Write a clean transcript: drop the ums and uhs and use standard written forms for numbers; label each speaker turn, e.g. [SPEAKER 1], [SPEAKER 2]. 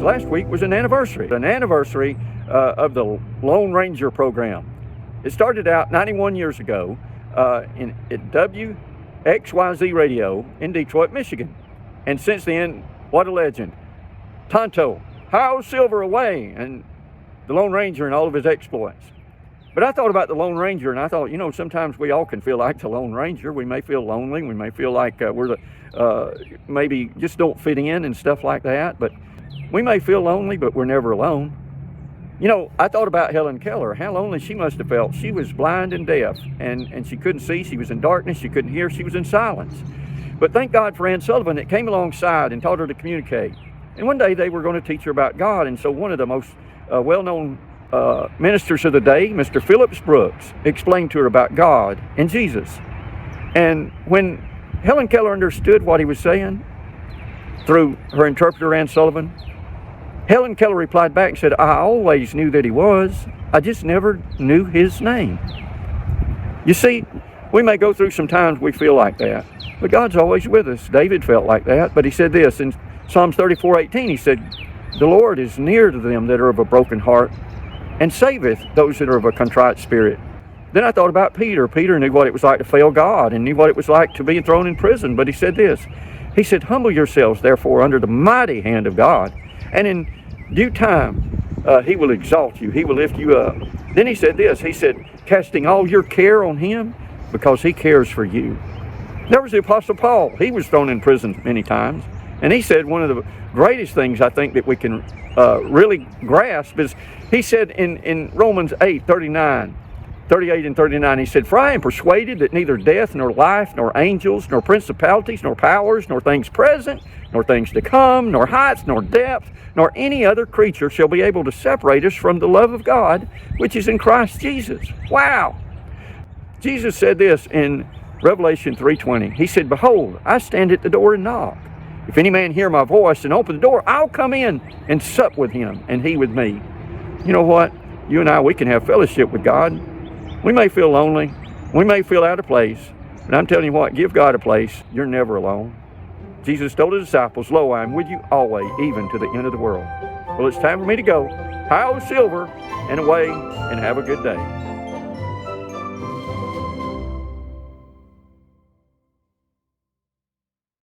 [SPEAKER 1] last week was an anniversary of the Lone Ranger program. It started out 91 years ago at WXYZ Radio in Detroit, Michigan. And since then, what a legend. Tonto, Hal Silver away, and the Lone Ranger and all of his exploits. But I thought about the Lone Ranger, and I thought, sometimes we all can feel like the Lone Ranger. We may feel lonely. We may feel like we're maybe just don't fit in and stuff like that. But we may feel lonely, but we're never alone. I thought about Helen Keller, how lonely she must have felt. She was blind and deaf, and she couldn't see. She was in darkness. She couldn't hear. She was in silence. But thank God for Ann Sullivan that came alongside and taught her to communicate. And one day they were going to teach her about God. And so one of the most well-known ministers of the day, Mr. Phillips Brooks, explained to her about God and Jesus. And when Helen Keller understood what he was saying through her interpreter, Ann Sullivan, Helen Keller replied back and said, I always knew that he was. I just never knew his name. You see, we may go through some times we feel like that, but God's always with us. David felt like that, but he said this in Psalms 34:18. He said, the Lord is near to them that are of a broken heart and saveth those that are of a contrite spirit. Then I thought about Peter. Peter knew what it was like to fail God and knew what it was like to be thrown in prison, but he said this. He said, humble yourselves, therefore, under the mighty hand of God, and in due time he will exalt you. He will lift you up. Then he said this. He said, casting all your care on him because he cares for you. There was the Apostle Paul. He was thrown in prison many times. And he said one of the greatest things I think that we can really grasp is, he said in Romans 8:38 and 39, he said, for I am persuaded that neither death, nor life, nor angels, nor principalities, nor powers, nor things present, nor things to come, nor heights, nor depth, nor any other creature shall be able to separate us from the love of God, which is in Christ Jesus. Wow! Jesus said this in Revelation 3:20. He said, behold, I stand at the door and knock. If any man hear my voice and open the door, I'll come in and sup with him and he with me. You know what? You and I, we can have fellowship with God. We may feel lonely. We may feel out of place. But I'm telling you what, give God a place. You're never alone. Jesus told his disciples, lo, I am with you always, even to the end of the world. Well, it's time for me to go. Hal Silver and away, and have a good day.